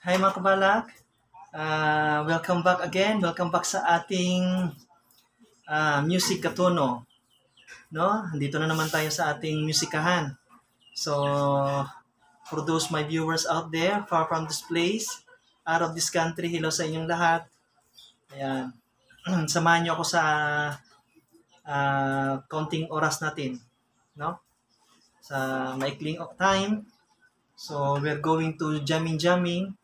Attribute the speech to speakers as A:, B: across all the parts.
A: Hi mga kabalak. Welcome back again. Welcome back sa ating music katono. No? Dito na naman tayo sa ating musikahan. So, for those my viewers out there, far from this place, out of this country, hello sa inyong lahat. Ayan. Samahan niyo ako sa counting oras natin. No? Sa maikling time. So, we're going to jamming.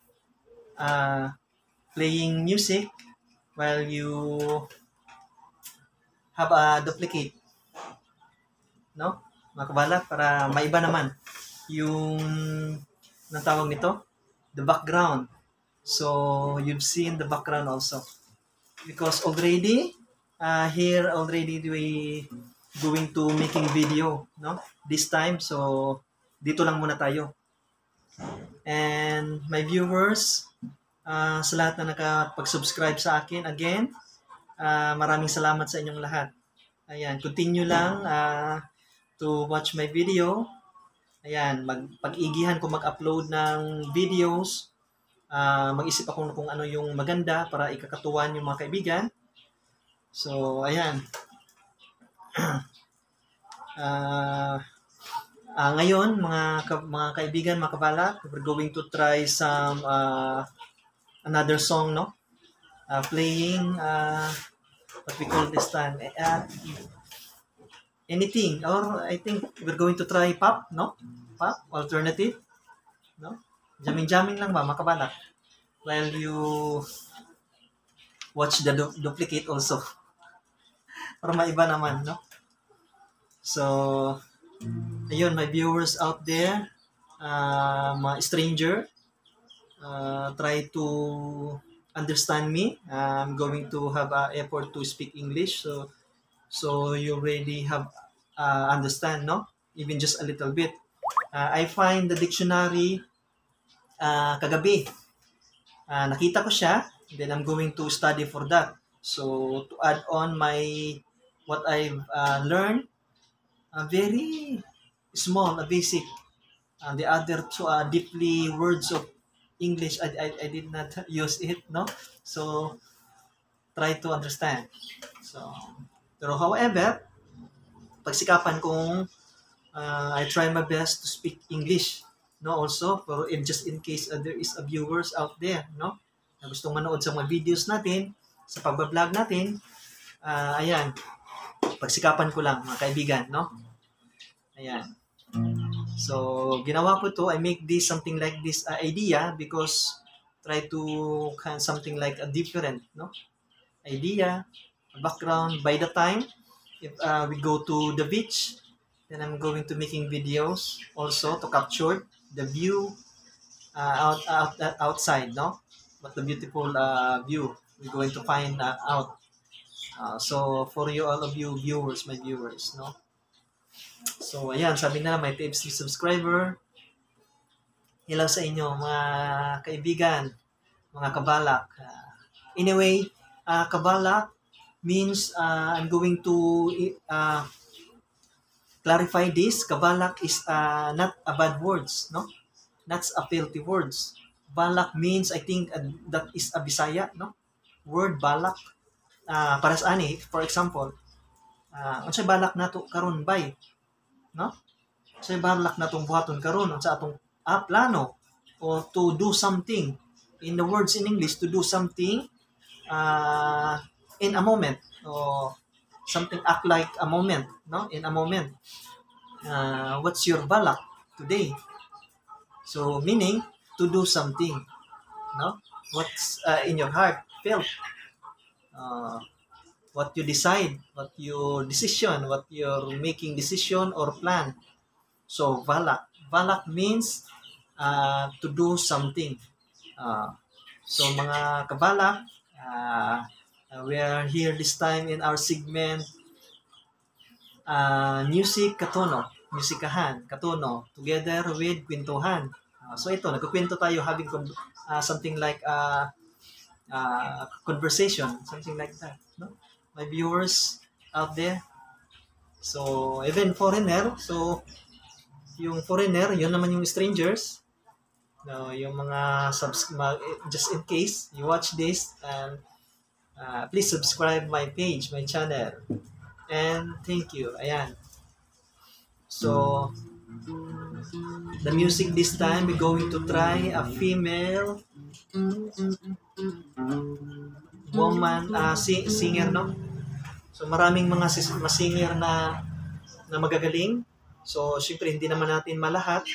A: Playing music while you have a duplicate, no? Mga kabalak, para maiba naman yung natawag nito, the background. So, you've seen the background also. Because already, here already we going to making video, no? This time, so dito lang muna tayo. And my viewers, sa lahat na nakapag-subscribe sa akin, again, maraming salamat sa inyong lahat. Ayan, continue lang to watch my video. Ayan, pag-igihan ko mag-upload ng videos. Mag-isip ako kung ano yung maganda para ikakatuwan yung mga kaibigan. So, ayan. Ngayon, mga kaibigan, mga kabalak, we're going to try some another song, no? Playing what we call this time anything, or I think we're going to try pop, no? Pop, alternative, no? Jamming lang ba, mga kabalak? While you watch the duplicate also. Para maiba naman, no? So, ayun, my viewers out there, mga stranger, try to understand me. I'm going to have an effort to speak English, so you already have understand, no? Even just a little bit. I find the dictionary kagabi. Nakita ko siya, then I'm going to study for that. So to add on what I've learned, very small, basic. The other two are deeply words of English. I did not use it, no? So try to understand. So, pero however, pagsikapan kong I try my best to speak English, no? Also, pero just in case there is a viewers out there, no? Na gustong manood sa mga videos natin, sa pagbablog natin, ayan, pagsikapan ko lang, mga kaibigan, no? Ayan. So, ginawa ko to, I make this something like this idea because try to something like a different, no? Idea, background. By the time, if we go to the beach, then I'm going to making videos also to capture the view outside, no? But the beautiful view we're going to find out. So for you, all of you viewers, my viewers, no? So ayan, sabi na may TFC subscriber. Hello sa inyo, mga kaibigan, mga kabalak. Anyway, kabalak means I'm going to clarify this. Kabalak is not a bad words, no? Not a filthy words. Balak means, I think, that is a Bisaya, no? Word balak. Para sa ani, for example, unsay balak nato karon bay, no? Unsay balak natong buhaton karon unsa atong plano or to do something. In the words in English, to do something in a moment, or something act like a moment, no? In a moment. What's your balak today? So meaning to do something, no? What's in your heart felt, what you decide, what your decision, what you're making decision or plan. So balak means to do something. So mga kabalak, we are here this time in our segment music katono, musikahan katono, together with kwentuhan. So ito, nagkukwento tayo, having something like conversation, something like that, no? My viewers out there, so even foreigner, so yung foreigner, yun naman yung strangers, No, yung mga just in case you watch this, and please subscribe my page, my channel. And thank you. Ayan. So, the music this time, we're going to try a female woman, singer, no? So, maraming mga singer na magagaling. So, syempre, hindi naman natin malahat.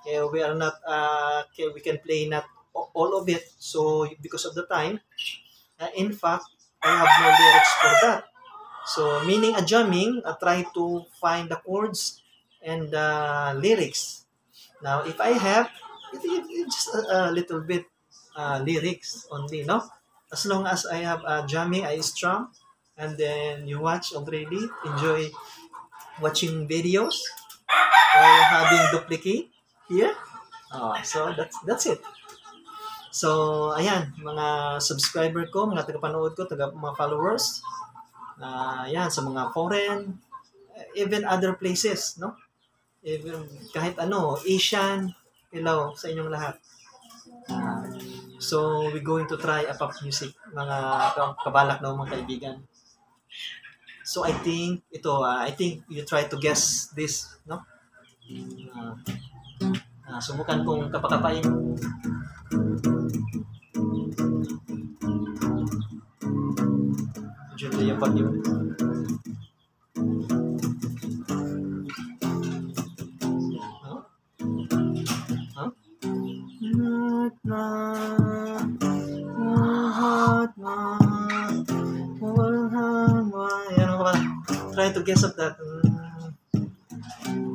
A: We are not, we can play not all of it. So, because of the time, in fact, I have no lyrics for that. So, meaning a jamming, try to find the chords and the lyrics. Now, if I have, just a little bit lyrics only, no? As long as I have jamming, I strum, and then you watch already, enjoy watching videos while having duplicate here. So that's it. So, ayan, mga subscriber ko, mga tagapanood ko, mga followers, yan, sa mga foreign, even other places, no? Even kahit Asian, hello sa inyong lahat. So, we're going to try a pop music, mga kabalak na mga kaibigan. So, I think you try to guess this, no? Subukan kong kapakapain. Julia yung pag yun. Try to guess of that.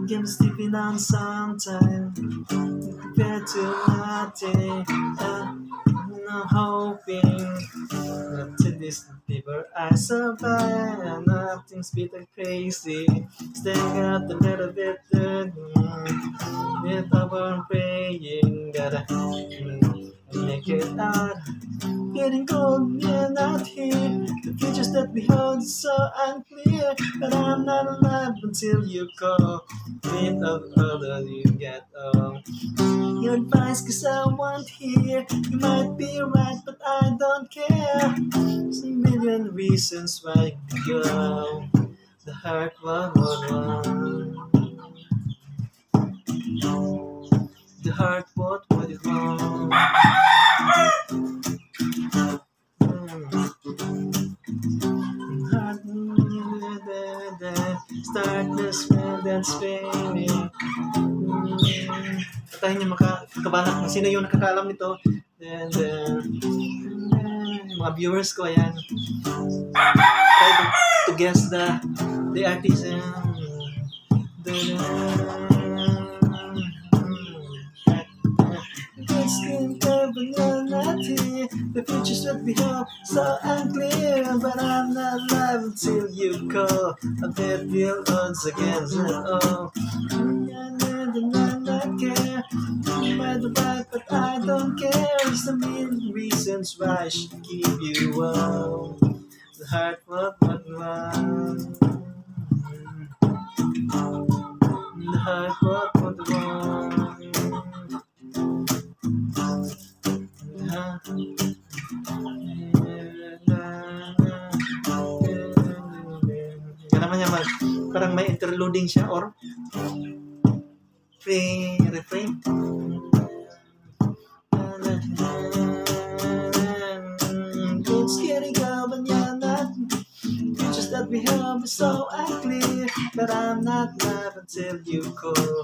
A: I'm sleeping on sometime compared to nothing. I'm hoping that to this fever I survive. Nothing's bitter crazy. Staying out a little bit. With our praying, gotta make it out. Getting cold, we're not here. The futures that we hold is so unclear. But I'm not alive until you call. With all that you get your advice, cause I won't hear. You might be right, but I don't care. There's a million reasons why you go. The heart won't. The heart won't wrong. Start the spell that's spinning. Patahin niyo makabalak kung sino yung nakakaalam nito. And mga viewers ko, ayan. Try to guess the artist. The future's what we hope, so unclear. But I'm not alive until you call. I bet the odds against it all. I not care. You might be right, but I don't care. There's a million reasons why I should keep you warm. The heart what. The heart what wrong. Kaya naman yan, parang may interluding siya or refrain. It's getting up and you're not. Futures that we have is so unclear. But I'm not live until you call.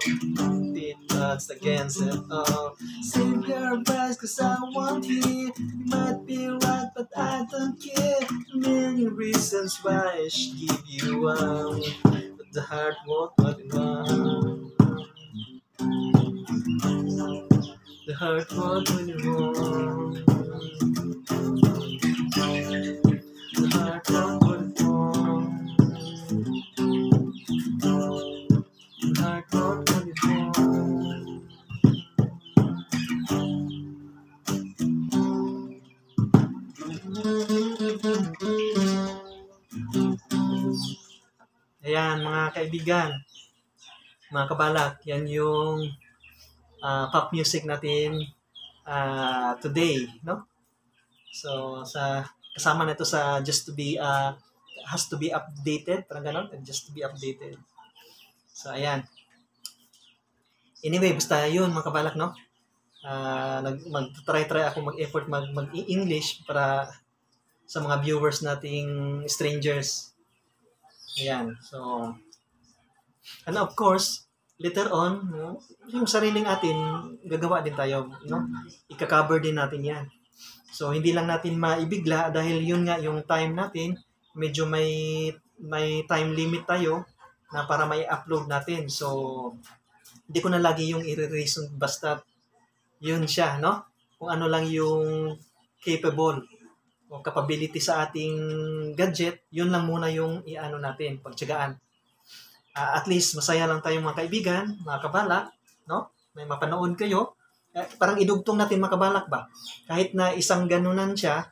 A: Beat odds against it all. Save your advice cause I won't hear. You might be right but I don't care. A million reasons why I should give you up. But the heart won't wrong. The heart won't wrong. The heart won't wrong. The heart won't wrong. Ayan, mga kaibigan, mga kabalak, yan yung pop music natin today, no? So, kasama na ito sa just to be, has to be updated, parang ganon, just to be updated. So, ayan. Anyway, basta yun, mga kabalak, no? Mag-try ako mag-effort mag-English para sa mga viewers nating strangers. Ayan. So, and of course, later on, no, yung sariling atin, gagawa din tayo, no? Ika-cover din natin yan. So, hindi lang natin maibigla dahil yun nga, yung time natin, medyo may time limit tayo na para may upload natin. So, hindi ko na lagi yung i-reason basta yun siya, no? Kung ano lang yung capable o capability sa ating gadget, yun lang muna yung i-ano natin, pagtiyagaan. At least, masaya lang tayong mga kaibigan, mga kabalak, no? May mapanood kayo. Parang idugtong natin mga kabalak ba? Kahit na isang ganunan siya,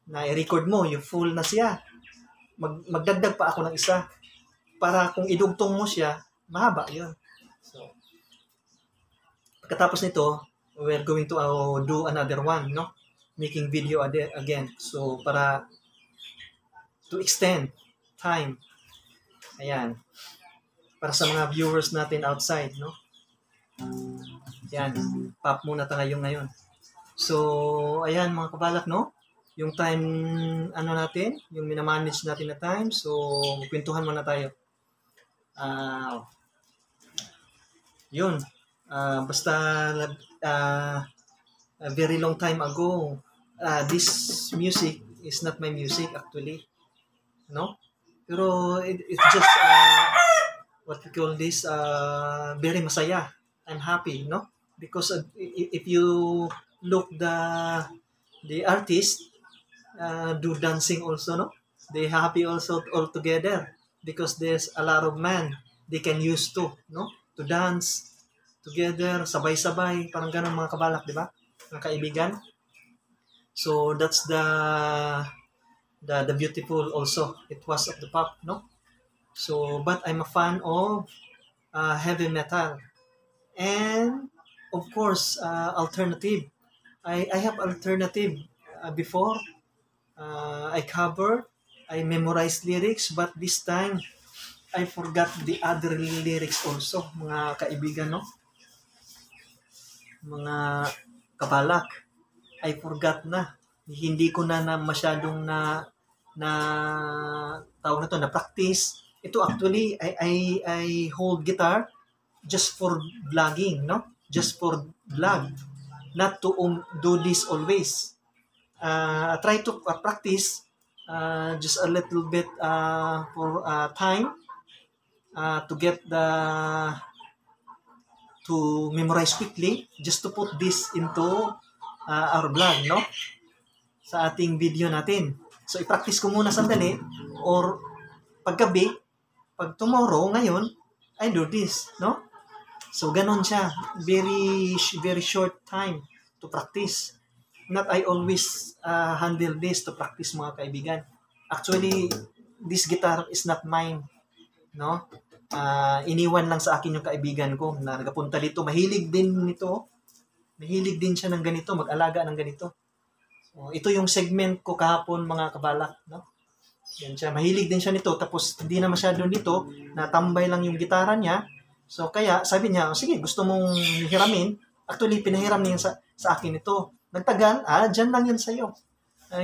A: na i-record mo, yung full na siya. Magdagdag pa ako ng isa. Para kung idugtong mo siya, mahaba yun. So, pagkatapos nito, we're going to do another one, no? Making video again. So, para to extend time. Ayan. Para sa mga viewers natin outside, no? Ayan. Pop muna tayo ngayon. So, ayan mga kabalak, no? Yung time, natin, yung minamanage natin na time. So, kwentuhan muna tayo. Yun. Basta a very long time ago, this music is not my music actually, no? Pero it's just what we call this, very masaya. I'm happy, no? Because if you look the artist do dancing also, no? They happy also all together because there's a lot of men they can use to, no? To dance together, sabay-sabay, parang ganun mga kabalak, di ba? Mga kaibigan. So that's the beautiful also. It was of the pop, no? So, but I'm a fan of heavy metal. And of course, alternative. I have alternative before. I covered, I memorized lyrics, but this time I forgot the other lyrics also, mga kaibigan, no? Mga kabalak, I forgot na. Hindi ko na masyadong na tawag na to, na practice. Ito actually, I hold guitar just for vlogging, no? Just for vlog. Not to do this always. Try to practice just a little bit for time to get to memorize quickly, just to put this into our vlog, no? Sa ating video natin. So, i-practice ko muna sandali, or paggabi, pag tomorrow, ngayon, I do this, no? So, ganon siya. Very, very short time to practice. Not I always handle this to practice, mga kaibigan. Actually, this guitar is not mine, no? Iniwan lang sa akin yung kaibigan ko na nagapunta dito. Mahilig din nito. Mahilig din siya ng ganito, mag-alaga ng ganito. So, ito yung segment ko kahapon, mga kabalak, no? Yan siya. Mahilig din siya nito. Tapos, hindi na masyado nito. Natambay lang yung gitara niya. So, kaya, sabi niya, sige, gusto mong hiramin. Actually, pinahiram niya sa akin ito. Nagtagal, dyan lang yan sa'yo.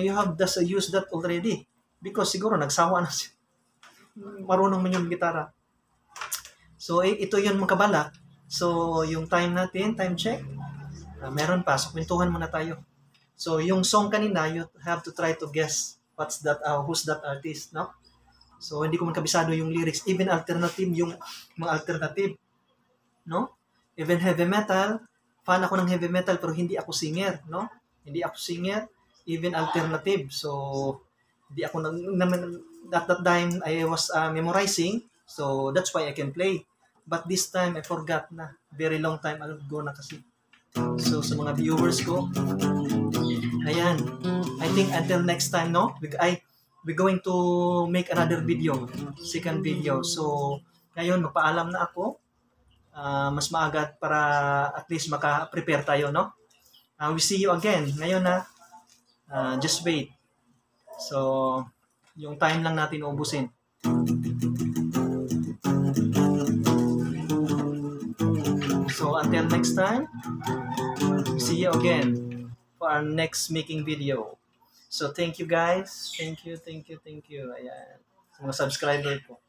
A: You have used that already. Because siguro, nagsawa na siya. Marunong man yung gitara. So, ito yun mga kabalak. So, yung time natin, time check. Meron pa. So, kwentuhan muna tayo. So, yung song kanina, you have to try to guess what's that, who's that artist, no? So, hindi ko man kabisado yung lyrics. Even alternative, yung mga alternative, no? Even heavy metal, fan ako ng heavy metal, pero hindi ako singer, no? Hindi ako singer, even alternative. So, hindi ako at that time, I was memorizing, so that's why I can play. But this time, I forgot na. Very long time ago na kasi. So, sa mga viewers ko, ayan. I think until next time, no? We're going to make another video. Second video. So, ngayon, magpaalam na ako. Mas maaga para at least maka-prepare tayo, no? We see you again. Ngayon na, just wait. So, yung time lang natin ubusin. So, until next time, see you again for our next making video. So, thank you guys. Thank you. Ayan. Sa mga subscriber ko.